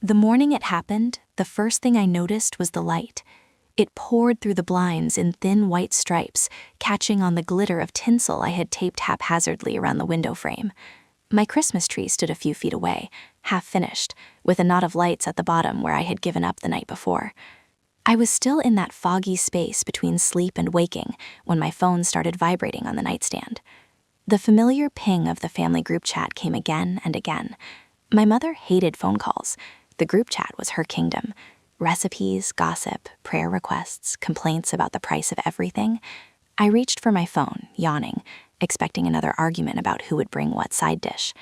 The morning it happened, the first thing I noticed was the light. It poured through the blinds in thin white stripes, catching on the glitter of tinsel I had taped haphazardly around the window frame. My Christmas tree stood a few feet away, half finished, with a knot of lights at the bottom where I had given up the night before. I was still in that foggy space between sleep and waking when my phone started vibrating on the nightstand. The familiar ping of the family group chat came again and again. My mother hated phone calls. The group chat was her kingdom. Recipes, gossip, prayer requests, complaints about the price of everything. I reached for my phone, yawning, expecting another argument about who would bring what side dish.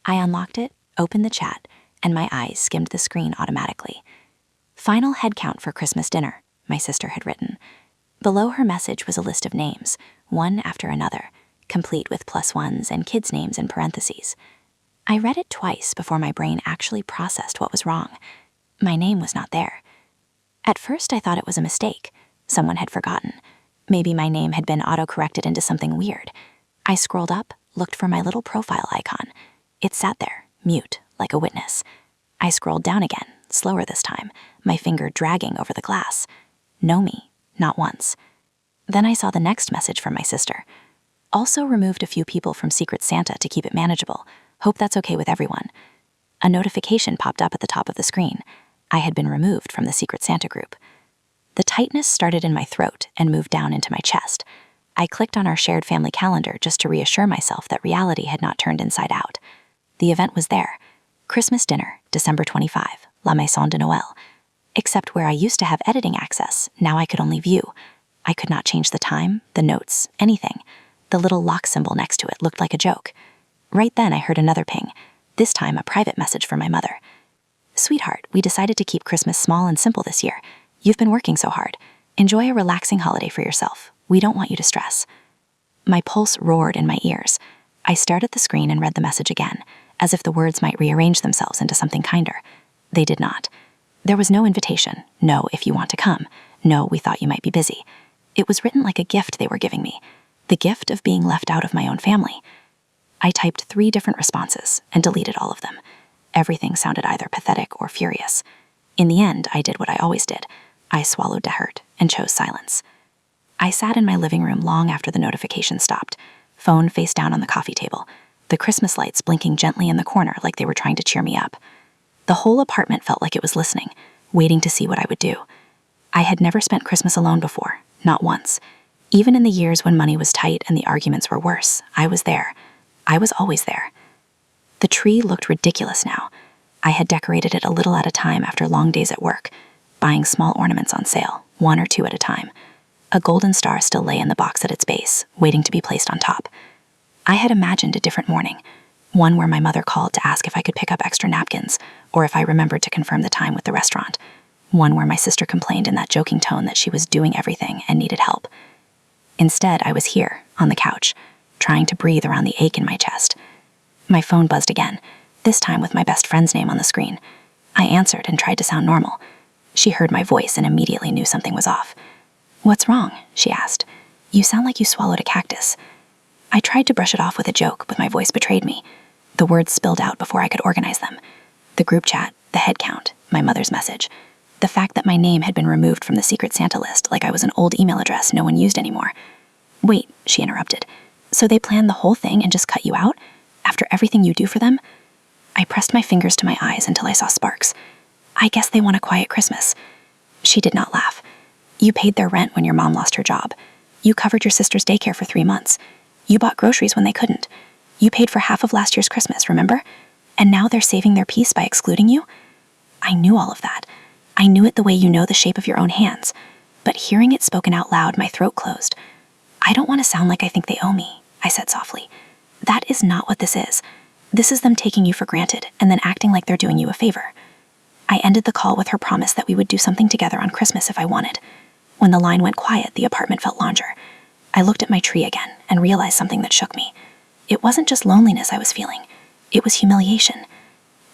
I unlocked it, opened the chat, and my eyes skimmed the screen automatically. Final head count for Christmas dinner, my sister had written. Below her message was a list of names, one after another, complete with +1s and kids' names in parentheses. I read it twice before my brain actually processed what was wrong. My name was not there. At first I thought it was a mistake. Someone had forgotten. Maybe my name had been auto-corrected into something weird. I scrolled up, looked for my little profile icon. It sat there, mute, like a witness. I scrolled down again, slower this time, my finger dragging over the glass. No me, not once. Then I saw the next message from my sister. Also removed a few people from Secret Santa to keep it manageable. Hope that's okay with everyone. A notification popped up at the top of the screen. I had been removed from the Secret Santa group. The tightness started in my throat and moved down into my chest. I clicked on our shared family calendar just to reassure myself that reality had not turned inside out. The event was there. Christmas dinner, December 25, La Maison de Noël. Except where I used to have editing access, now I could only view. I could not change the time, the notes, anything. The little lock symbol next to it looked like a joke. Right then I heard another ping, this time a private message from my mother. Sweetheart, we decided to keep Christmas small and simple this year. You've been working so hard. Enjoy a relaxing holiday for yourself. We don't want you to stress. My pulse roared in my ears. I stared at the screen and read the message again, as if the words might rearrange themselves into something kinder. They did not. There was no invitation, no if you want to come, no we thought you might be busy. It was written like a gift they were giving me, the gift of being left out of my own family. I typed 3 different responses and deleted all of them. Everything sounded either pathetic or furious. In the end, I did what I always did. I swallowed the hurt and chose silence. I sat in my living room long after the notification stopped, phone face down on the coffee table, the Christmas lights blinking gently in the corner like they were trying to cheer me up. The whole apartment felt like it was listening, waiting to see what I would do. I had never spent Christmas alone before, not once. Even in the years when money was tight and the arguments were worse, I was there. I was always there. The tree looked ridiculous now. I had decorated it a little at a time after long days at work, buying small ornaments on sale, 1 or 2 at a time. A golden star still lay in the box at its base, waiting to be placed on top. I had imagined a different morning, one where my mother called to ask if I could pick up extra napkins, or if I remembered to confirm the time with the restaurant. One where my sister complained in that joking tone that she was doing everything and needed help. Instead, I was here, on the couch, trying to breathe around the ache in my chest. My phone buzzed again, this time with my best friend's name on the screen. I answered and tried to sound normal. She heard my voice and immediately knew something was off. "What's wrong?" she asked. "You sound like you swallowed a cactus." I tried to brush it off with a joke, but my voice betrayed me. The words spilled out before I could organize them. The group chat, the head count, my mother's message. The fact that my name had been removed from the Secret Santa list like I was an old email address no one used anymore. "Wait," she interrupted. "So they planned the whole thing and just cut you out? After everything you do for them?" I pressed my fingers to my eyes until I saw sparks. "I guess they want a quiet Christmas." She did not laugh. "You paid their rent when your mom lost her job. You covered your sister's daycare for 3 months. You bought groceries when they couldn't. You paid for half of last year's Christmas, remember? And now they're saving their peace by excluding you?" I knew all of that. I knew it the way you know the shape of your own hands. But hearing it spoken out loud, my throat closed. "I don't want to sound like I think they owe me," I said softly. "That is not what this is. This is them taking you for granted and then acting like they're doing you a favor." I ended the call with her promise that we would do something together on Christmas if I wanted. When the line went quiet, the apartment felt larger. I looked at my tree again and realized something that shook me. It wasn't just loneliness I was feeling. It was humiliation.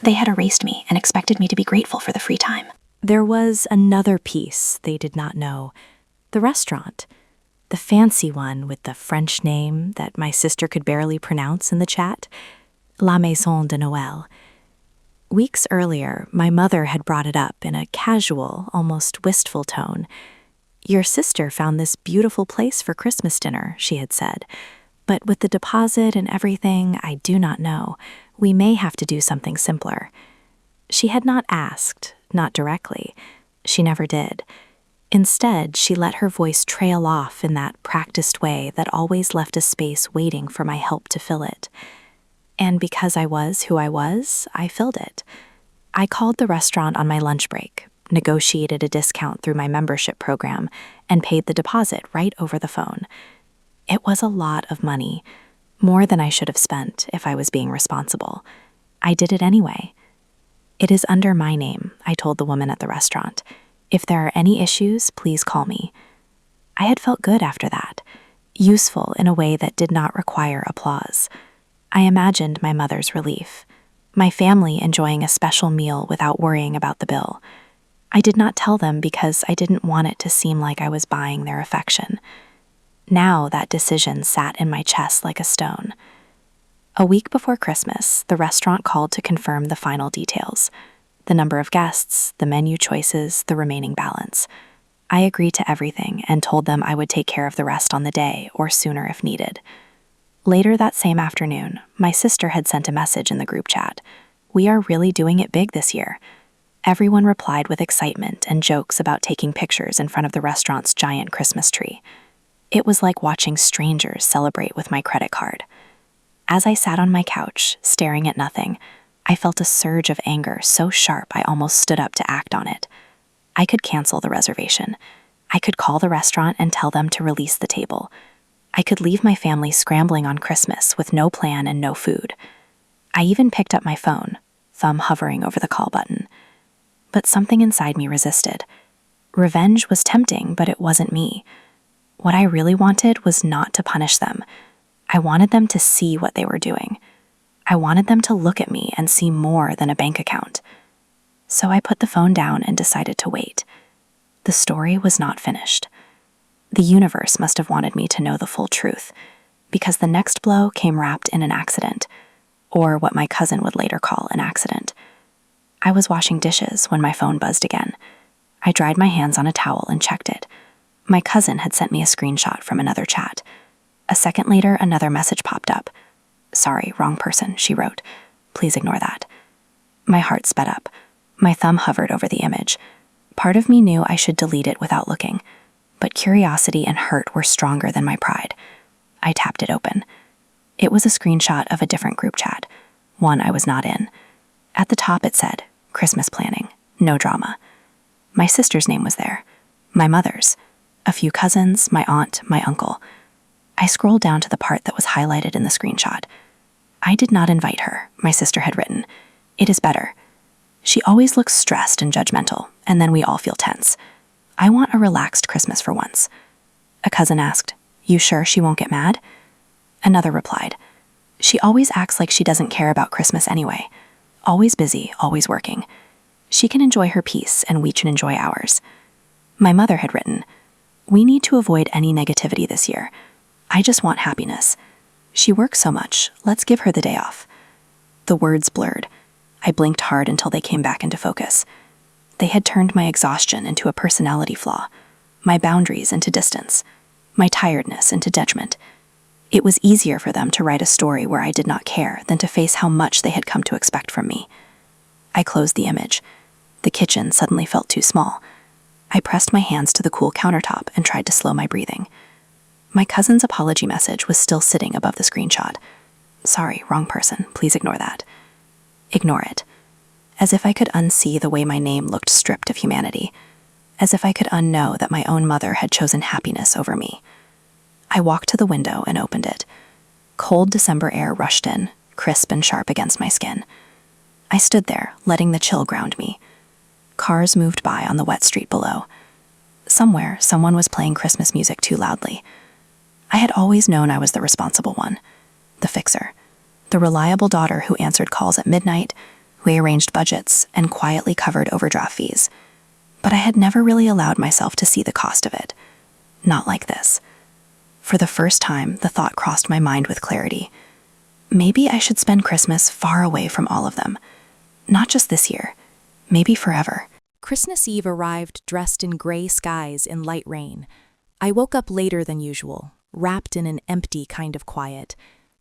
They had erased me and expected me to be grateful for the free time. There was another piece they did not know. The restaurant. The fancy one with the French name that my sister could barely pronounce in the chat. La Maison de Noël. Weeks earlier, my mother had brought it up in a casual, almost wistful tone. "Your sister found this beautiful place for Christmas dinner," she had said. "But with the deposit and everything, I do not know. We may have to do something simpler." She had not asked, not directly. She never did. Instead, she let her voice trail off in that practiced way that always left a space waiting for my help to fill it. And because I was who I was, I filled it. I called the restaurant on my lunch break, negotiated a discount through my membership program, and paid the deposit right over the phone. It was a lot of money, more than I should have spent if I was being responsible. I did it anyway. "It is under my name," I told the woman at the restaurant. "If there are any issues, please call me." I had felt good after that, useful in a way that did not require applause. I imagined my mother's relief, my family enjoying a special meal without worrying about the bill. I did not tell them because I didn't want it to seem like I was buying their affection. Now that decision sat in my chest like a stone. A week before Christmas, the restaurant called to confirm the final details: the number of guests, the menu choices, the remaining balance. I agreed to everything and told them I would take care of the rest on the day or sooner if needed. Later that same afternoon, my sister had sent a message in the group chat. "We are really doing it big this year." Everyone replied with excitement and jokes about taking pictures in front of the restaurant's giant Christmas tree. It was like watching strangers celebrate with my credit card. As I sat on my couch, staring at nothing, I felt a surge of anger so sharp I almost stood up to act on it. I could cancel the reservation. I could call the restaurant and tell them to release the table. I could leave my family scrambling on Christmas with no plan and no food. I even picked up my phone, thumb hovering over the call button. But something inside me resisted. Revenge was tempting, but it wasn't me. What I really wanted was not to punish them. I wanted them to see what they were doing. I wanted them to look at me and see more than a bank account. So I put the phone down and decided to wait. The story was not finished. The universe must have wanted me to know the full truth, because the next blow came wrapped in an accident, or what my cousin would later call an accident. I was washing dishes when my phone buzzed again. I dried my hands on a towel and checked it. My cousin had sent me a screenshot from another chat. A second later, another message popped up. "Sorry, wrong person," she wrote. "Please ignore that." My heart sped up. My thumb hovered over the image. Part of me knew I should delete it without looking, but curiosity and hurt were stronger than my pride. I tapped it open. It was a screenshot of a different group chat, one I was not in. At the top it said, "Christmas planning, no drama." My sister's name was there, my mother's, a few cousins, my aunt, my uncle. I scrolled down to the part that was highlighted in the screenshot. "I did not invite her," my sister had written. "It is better. She always looks stressed and judgmental, and then we all feel tense. I want a relaxed Christmas for once." A cousin asked, "You sure she won't get mad?" Another replied, "She always acts like she doesn't care about Christmas anyway. Always busy, always working. She can enjoy her peace, and we can enjoy ours." My mother had written, "We need to avoid any negativity this year. I just want happiness. She works so much, let's give her the day off." The words blurred. I blinked hard until they came back into focus. They had turned my exhaustion into a personality flaw, my boundaries into distance, my tiredness into judgment. It was easier for them to write a story where I did not care than to face how much they had come to expect from me. I closed the image. The kitchen suddenly felt too small. I pressed my hands to the cool countertop and tried to slow my breathing. My cousin's apology message was still sitting above the screenshot. "Sorry, wrong person. Please ignore that." Ignore it. As if I could unsee the way my name looked stripped of humanity. As if I could unknow that my own mother had chosen happiness over me. I walked to the window and opened it. Cold December air rushed in, crisp and sharp against my skin. I stood there, letting the chill ground me. Cars moved by on the wet street below. Somewhere, someone was playing Christmas music too loudly. I had always known I was the responsible one, the fixer, the reliable daughter who answered calls at midnight, who arranged budgets, and quietly covered overdraft fees. But I had never really allowed myself to see the cost of it. Not like this. For the first time, the thought crossed my mind with clarity. Maybe I should spend Christmas far away from all of them. Not just this year. Maybe forever. Christmas Eve arrived dressed in gray skies in light rain. I woke up later than usual, wrapped in an empty kind of quiet.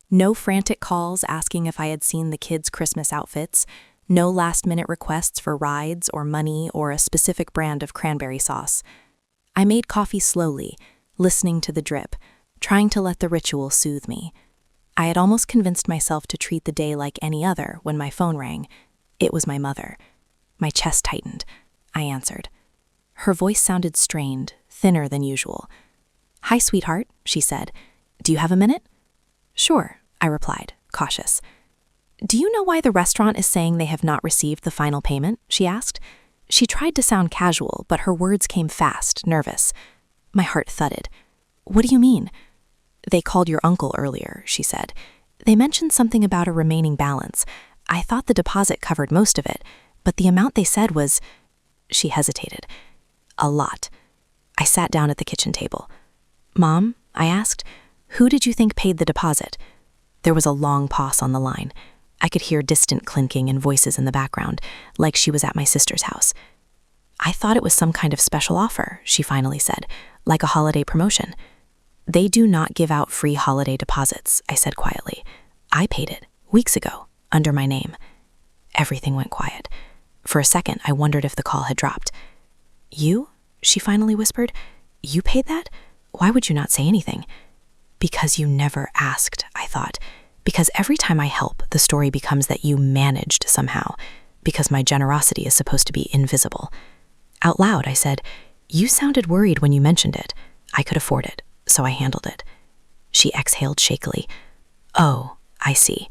No frantic calls asking if I had seen the kids' Christmas outfits, no last-minute requests for rides or money or a specific brand of cranberry sauce. I made coffee slowly, listening to the drip, trying to let the ritual soothe me. I had almost convinced myself to treat the day like any other when my phone rang. It was my mother. My chest tightened. I answered. Her voice sounded strained, thinner than usual. "Hi, sweetheart," she said. "Do you have a minute?" "Sure," I replied, cautious. "Do you know why the restaurant is saying they have not received the final payment?" she asked. She tried to sound casual, but her words came fast, nervous. My heart thudded. "What do you mean?" "They called your uncle earlier," she said. "They mentioned something about a remaining balance. I thought the deposit covered most of it, but the amount they said was—" She hesitated. "A lot." I sat down at the kitchen table. "Mom," I asked, "who did you think paid the deposit?" There was a long pause on the line. I could hear distant clinking and voices in the background, like she was at my sister's house. "I thought it was some kind of special offer," she finally said, "like a holiday promotion." "They do not give out free holiday deposits," I said quietly. "I paid it, weeks ago, under my name." Everything went quiet. For a second, I wondered if the call had dropped. "You?" she finally whispered. "You paid that? Why would you not say anything?" "Because you never asked," I thought. "Because every time I help, the story becomes that you managed somehow. Because my generosity is supposed to be invisible." Out loud, I said, "You sounded worried when you mentioned it. I could afford it, so I handled it." She exhaled shakily. "Oh, I see."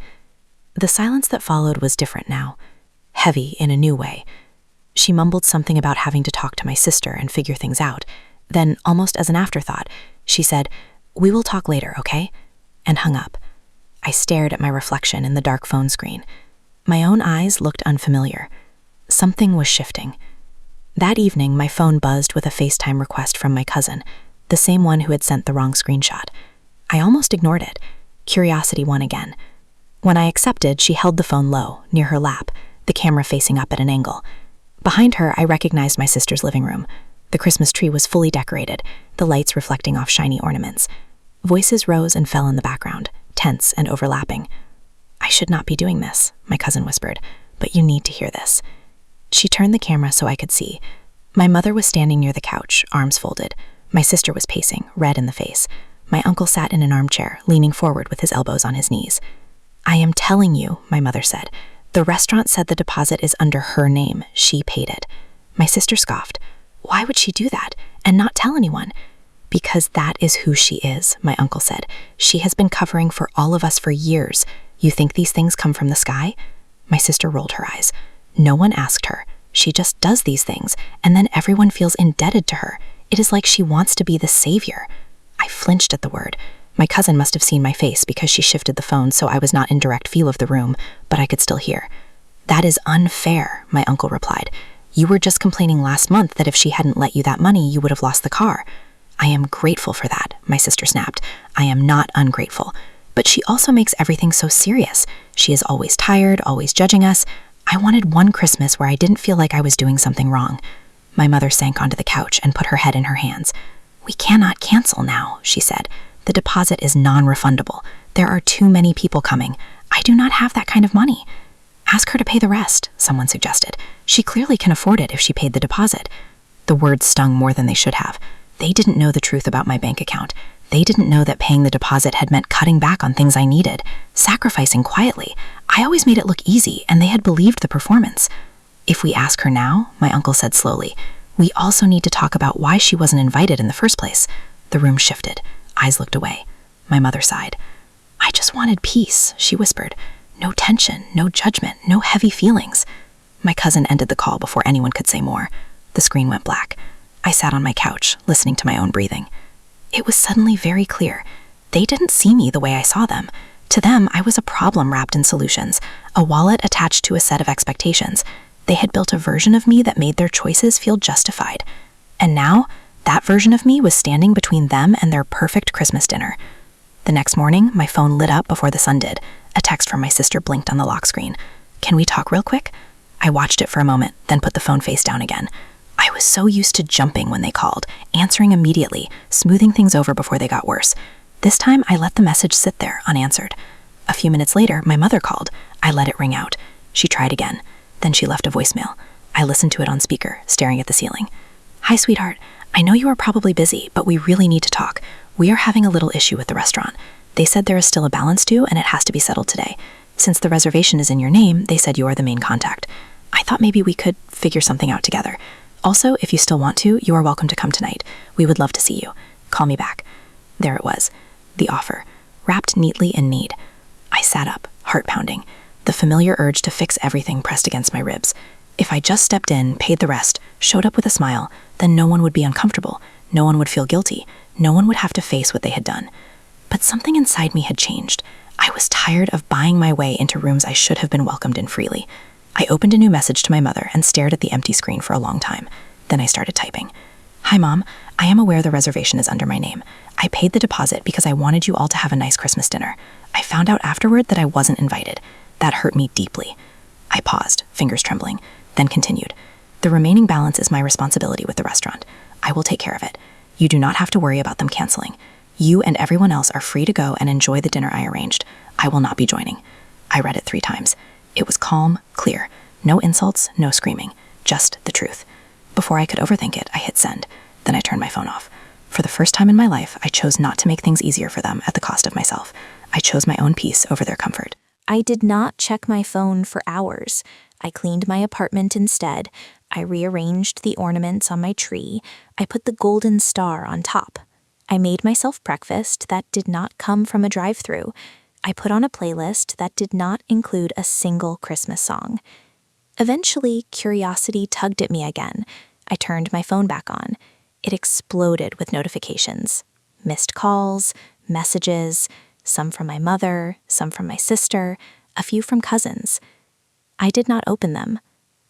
The silence that followed was different now, heavy in a new way. She mumbled something about having to talk to my sister and figure things out. Then, almost as an afterthought, she said, "We will talk later, okay?" and hung up. I stared at my reflection in the dark phone screen. My own eyes looked unfamiliar. Something was shifting. That evening, my phone buzzed with a FaceTime request from my cousin, the same one who had sent the wrong screenshot. I almost ignored it. Curiosity won again. When I accepted, she held the phone low, near her lap, the camera facing up at an angle. Behind her, I recognized my sister's living room. The Christmas tree was fully decorated, the lights reflecting off shiny ornaments. Voices rose and fell in the background, tense and overlapping. "I should not be doing this," my cousin whispered, "but you need to hear this." She turned the camera so I could see. My mother was standing near the couch, arms folded. My sister was pacing, red in the face. My uncle sat in an armchair, leaning forward with his elbows on his knees. "I am telling you," my mother said. "The restaurant said the deposit is under her name. She paid it." My sister scoffed. "Why would she do that and not tell anyone?" "Because that is who she is," my uncle said. "She has been covering for all of us for years. You think these things come from the sky?" My sister rolled her eyes. "No one asked her. She just does these things, and then everyone feels indebted to her. It is like she wants to be the savior." I flinched at the word. My cousin must have seen my face because she shifted the phone so I was not in direct view of the room, but I could still hear. "That is unfair," my uncle replied. "You were just complaining last month that if she hadn't let you that money, you would have lost the car." "I am grateful for that," my sister snapped. "I am not ungrateful. But she also makes everything so serious. She is always tired, always judging us. I wanted one Christmas where I didn't feel like I was doing something wrong." My mother sank onto the couch and put her head in her hands. "We cannot cancel now," she said. "The deposit is non-refundable. There are too many people coming. I do not have that kind of money." "Ask her to pay the rest," someone suggested. "She clearly can afford it if she paid the deposit." The words stung more than they should have. They didn't know the truth about my bank account. They didn't know that paying the deposit had meant cutting back on things I needed, sacrificing quietly. I always made it look easy, and they had believed the performance. "If we ask her now," my uncle said slowly, "we also need to talk about why she wasn't invited in the first place." The room shifted. Eyes looked away. My mother sighed. "I just wanted peace," she whispered. "No tension, no judgment, no heavy feelings." My cousin ended the call before anyone could say more. The screen went black. I sat on my couch, listening to my own breathing. It was suddenly very clear. They didn't see me the way I saw them. To them, I was a problem wrapped in solutions, a wallet attached to a set of expectations. They had built a version of me that made their choices feel justified. And now, that version of me was standing between them and their perfect Christmas dinner. The next morning, my phone lit up before the sun did. A text from my sister blinked on the lock screen. "Can we talk real quick?" I watched it for a moment, then put the phone face down again. I was so used to jumping when they called, answering immediately, smoothing things over before they got worse. This time, I let the message sit there, unanswered. A few minutes later, my mother called. I let it ring out. She tried again. Then she left a voicemail. I listened to it on speaker, staring at the ceiling. "Hi, sweetheart. I know you are probably busy, but we really need to talk. We are having a little issue with the restaurant. They said there is still a balance due and it has to be settled today. Since the reservation is in your name, they said you are the main contact. I thought maybe we could figure something out together. Also, if you still want to, you are welcome to come tonight. We would love to see you. Call me back." There it was, the offer, wrapped neatly in need. I sat up, heart pounding, the familiar urge to fix everything pressed against my ribs. If I just stepped in, paid the rest, showed up with a smile, then no one would be uncomfortable, no one would feel guilty, no one would have to face what they had done. But something inside me had changed. I was tired of buying my way into rooms I should have been welcomed in freely. I opened a new message to my mother and stared at the empty screen for a long time. Then I started typing. "Hi, Mom. I am aware the reservation is under my name. I paid the deposit because I wanted you all to have a nice Christmas dinner. I found out afterward that I wasn't invited. That hurt me deeply." I paused, fingers trembling, then continued. "The remaining balance is my responsibility with the restaurant. I will take care of it. You do not have to worry about them canceling. You and everyone else are free to go and enjoy the dinner I arranged. I will not be joining." I read it 3 times. It was calm, clear. No insults, no screaming. Just the truth. Before I could overthink it, I hit send. Then I turned my phone off. For the first time in my life, I chose not to make things easier for them at the cost of myself. I chose my own peace over their comfort. I did not check my phone for hours. I cleaned my apartment instead. I rearranged the ornaments on my tree. I put the golden star on top. I made myself breakfast that did not come from a drive-thru. I put on a playlist that did not include a single Christmas song. Eventually, curiosity tugged at me again. I turned my phone back on. It exploded with notifications. Missed calls, messages, some from my mother, some from my sister, a few from cousins. I did not open them.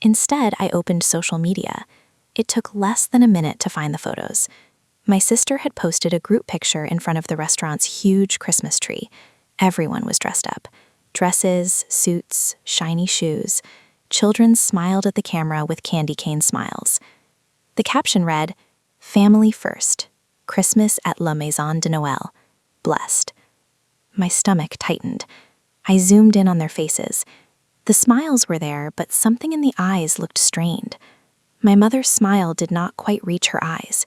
Instead, I opened social media. It took less than a minute to find the photos. My sister had posted a group picture in front of the restaurant's huge Christmas tree. Everyone was dressed up. Dresses, suits, shiny shoes. Children smiled at the camera with candy cane smiles. The caption read, "Family first. Christmas at La Maison de Noël. Blessed." My stomach tightened. I zoomed in on their faces. The smiles were there, but something in the eyes looked strained. My mother's smile did not quite reach her eyes.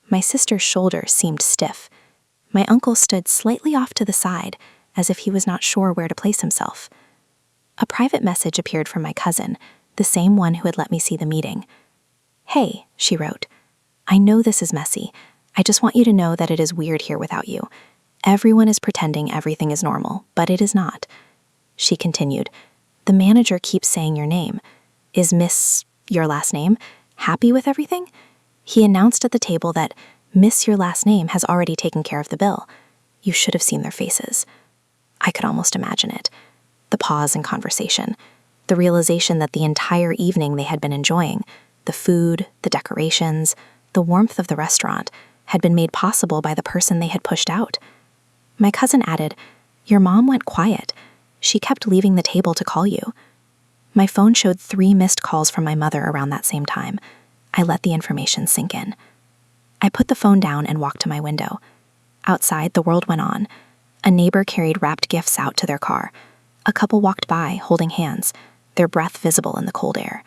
My sister's shoulders seemed stiff. My uncle stood slightly off to the side, as if he was not sure where to place himself. A private message appeared from my cousin, the same one who had let me see the meeting. "Hey," she wrote. "I know this is messy. I just want you to know that it is weird here without you. Everyone is pretending everything is normal, but it is not." She continued, "The manager keeps saying your name. Is Miss, your last name, happy with everything? He announced at the table that Miss, your last name, has already taken care of the bill. You should have seen their faces." I could almost imagine it. The pause in conversation. The realization that the entire evening they had been enjoying, the food, the decorations, the warmth of the restaurant, had been made possible by the person they had pushed out. My cousin added, "Your mom went quiet. She kept leaving the table to call you." My phone showed 3 missed calls from my mother around that same time. I let the information sink in. I put the phone down and walked to my window. Outside, the world went on. A neighbor carried wrapped gifts out to their car. A couple walked by, holding hands, their breath visible in the cold air.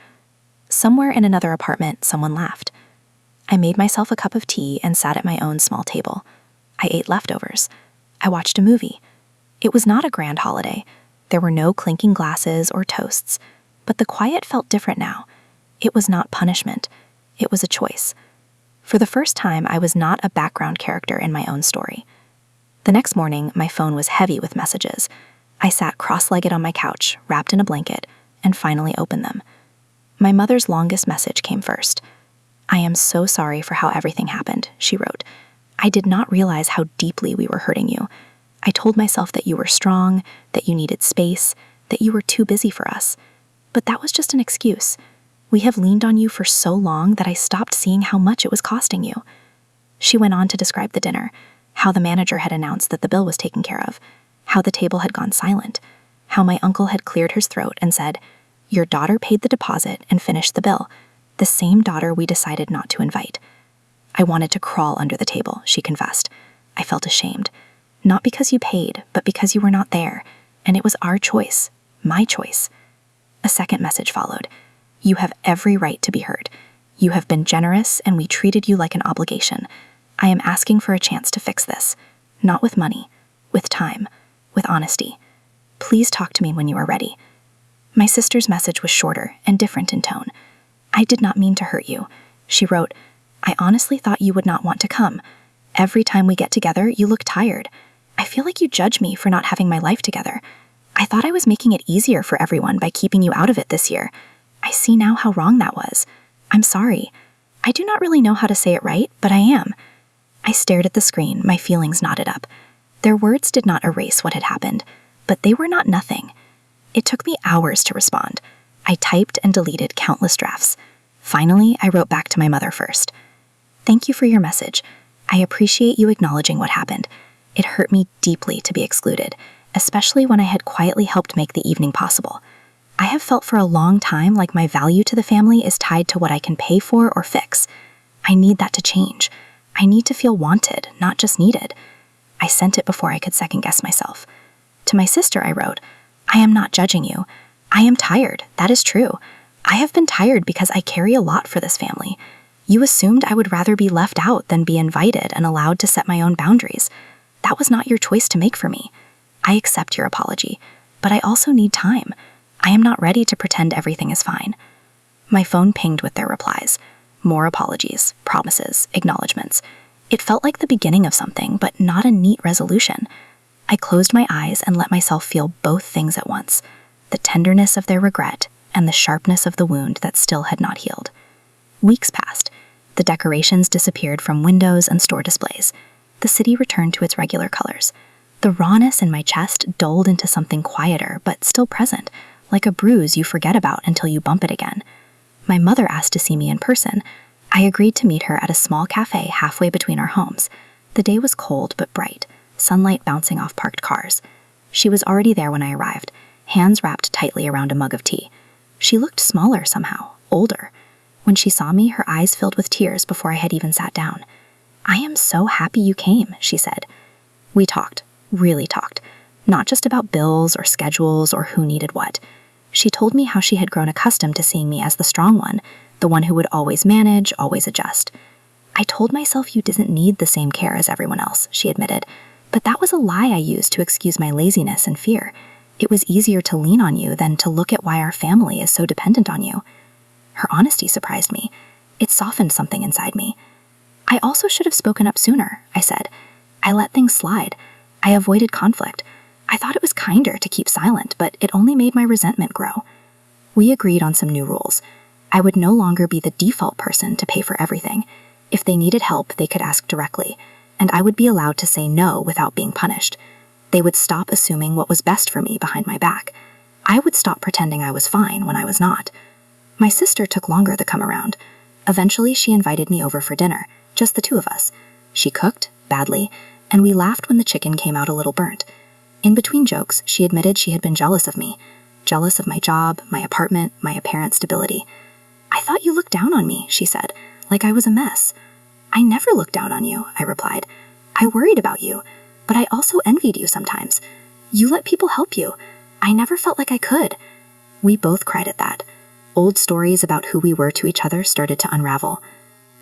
Somewhere in another apartment, someone laughed. I made myself a cup of tea and sat at my own small table. I ate leftovers. I watched a movie. It was not a grand holiday. There were no clinking glasses or toasts, but the quiet felt different now. It was not punishment. It was a choice. For the first time, I was not a background character in my own story. The next morning, my phone was heavy with messages. I sat cross-legged on my couch, wrapped in a blanket, and finally opened them. My mother's longest message came first. "I am so sorry for how everything happened," she wrote. "I did not realize how deeply we were hurting you. I told myself that you were strong, that you needed space, that you were too busy for us. But that was just an excuse. We have leaned on you for so long that I stopped seeing how much it was costing you." She went on to describe the dinner, how the manager had announced that the bill was taken care of, how the table had gone silent, how my uncle had cleared his throat and said, Your daughter paid the deposit and finished the bill, the same daughter we decided not to invite. I wanted to crawl under the table, she confessed. I felt ashamed. Not because you paid, but because you were not there, and it was our choice, my choice. A second message followed. You have every right to be heard. You have been generous, and we treated you like an obligation. I am asking for a chance to fix this. Not with money, with time, with honesty. Please talk to me when you are ready. My sister's message was shorter and different in tone. I did not mean to hurt you. She wrote, I honestly thought you would not want to come. Every time we get together, you look tired. I feel like you judge me for not having my life together. I thought I was making it easier for everyone by keeping you out of it this year. I see now how wrong that was. I'm sorry. I do not really know how to say it right, but I am. I stared at the screen, my feelings knotted up. Their words did not erase what had happened, but they were not nothing. It took me hours to respond. I typed and deleted countless drafts. Finally, I wrote back to my mother first. Thank you for your message. I appreciate you acknowledging what happened. It hurt me deeply to be excluded, especially when I had quietly helped make the evening possible. I have felt for a long time like my value to the family is tied to what I can pay for or fix. I need that to change. I need to feel wanted, not just needed. I sent it before I could second-guess myself. To my sister, I wrote, I am not judging you. I am tired, that is true. I have been tired because I carry a lot for this family. You assumed I would rather be left out than be invited and allowed to set my own boundaries. That was not your choice to make for me. I accept your apology, but I also need time. I am not ready to pretend everything is fine. My phone pinged with their replies. More apologies, promises, acknowledgments. It felt like the beginning of something, but not a neat resolution. I closed my eyes and let myself feel both things at once, the tenderness of their regret and the sharpness of the wound that still had not healed. Weeks passed. The decorations disappeared from windows and store displays. The city returned to its regular colors. The rawness in my chest dulled into something quieter, but still present, like a bruise you forget about until you bump it again. My mother asked to see me in person. I agreed to meet her at a small cafe halfway between our homes. The day was cold but bright, sunlight bouncing off parked cars. She was already there when I arrived, hands wrapped tightly around a mug of tea. She looked smaller somehow, older. When she saw me, her eyes filled with tears before I had even sat down. I am so happy you came, she said. We talked, really talked, not just about bills or schedules or who needed what. She told me how she had grown accustomed to seeing me as the strong one, the one who would always manage, always adjust. I told myself you didn't need the same care as everyone else, she admitted, but that was a lie I used to excuse my laziness and fear. It was easier to lean on you than to look at why our family is so dependent on you. Her honesty surprised me. It softened something inside me. I also should have spoken up sooner, I said. I let things slide. I avoided conflict. I thought it was kinder to keep silent, but it only made my resentment grow. We agreed on some new rules. I would no longer be the default person to pay for everything. If they needed help, they could ask directly, and I would be allowed to say no without being punished. They would stop assuming what was best for me behind my back. I would stop pretending I was fine when I was not. My sister took longer to come around. Eventually, she invited me over for dinner, just the two of us. She cooked, badly, and we laughed when the chicken came out a little burnt. In between jokes, she admitted she had been jealous of me, jealous of my job, my apartment, my apparent stability. I thought you looked down on me, she said, like I was a mess. I never looked down on you, I replied. I worried about you, but I also envied you sometimes. You let people help you. I never felt like I could. We both cried at that. Old stories about who we were to each other started to unravel.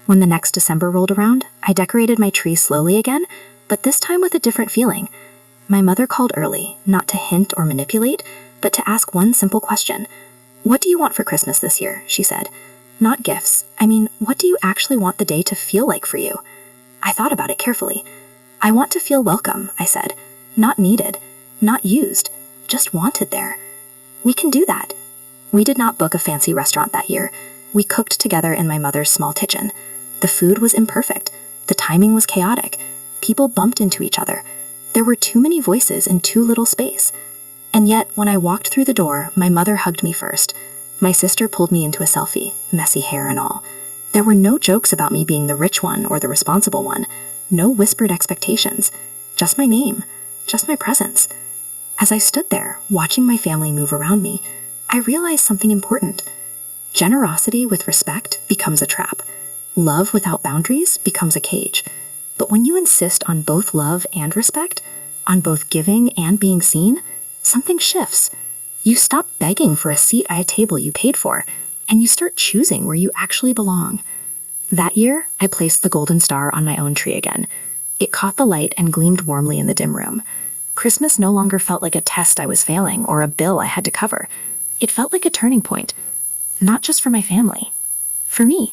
When the next December rolled around, I decorated my tree slowly again, but this time with a different feeling. My mother called early, not to hint or manipulate, but to ask one simple question. What do you want for Christmas this year? She said. Not gifts. I mean, what do you actually want the day to feel like for you? I thought about it carefully. I want to feel welcome, I said. Not needed, not used, just wanted there. We can do that. We did not book a fancy restaurant that year. We cooked together in my mother's small kitchen. The food was imperfect. The timing was chaotic. People bumped into each other. There were too many voices in too little space. And yet, when I walked through the door, my mother hugged me first. My sister pulled me into a selfie, messy hair and all. There were no jokes about me being the rich one or the responsible one. No whispered expectations. Just my name. Just my presence. As I stood there, watching my family move around me, I realized something important. Generosity with respect becomes a trap. Love without boundaries becomes a cage. But when you insist on both love and respect, on both giving and being seen, something shifts. You stop begging for a seat at a table you paid for, and you start choosing where you actually belong. That year, I placed the golden star on my own tree again. It caught the light and gleamed warmly in the dim room. Christmas no longer felt like a test I was failing or a bill I had to cover. It felt like a turning point, not just for my family, for me.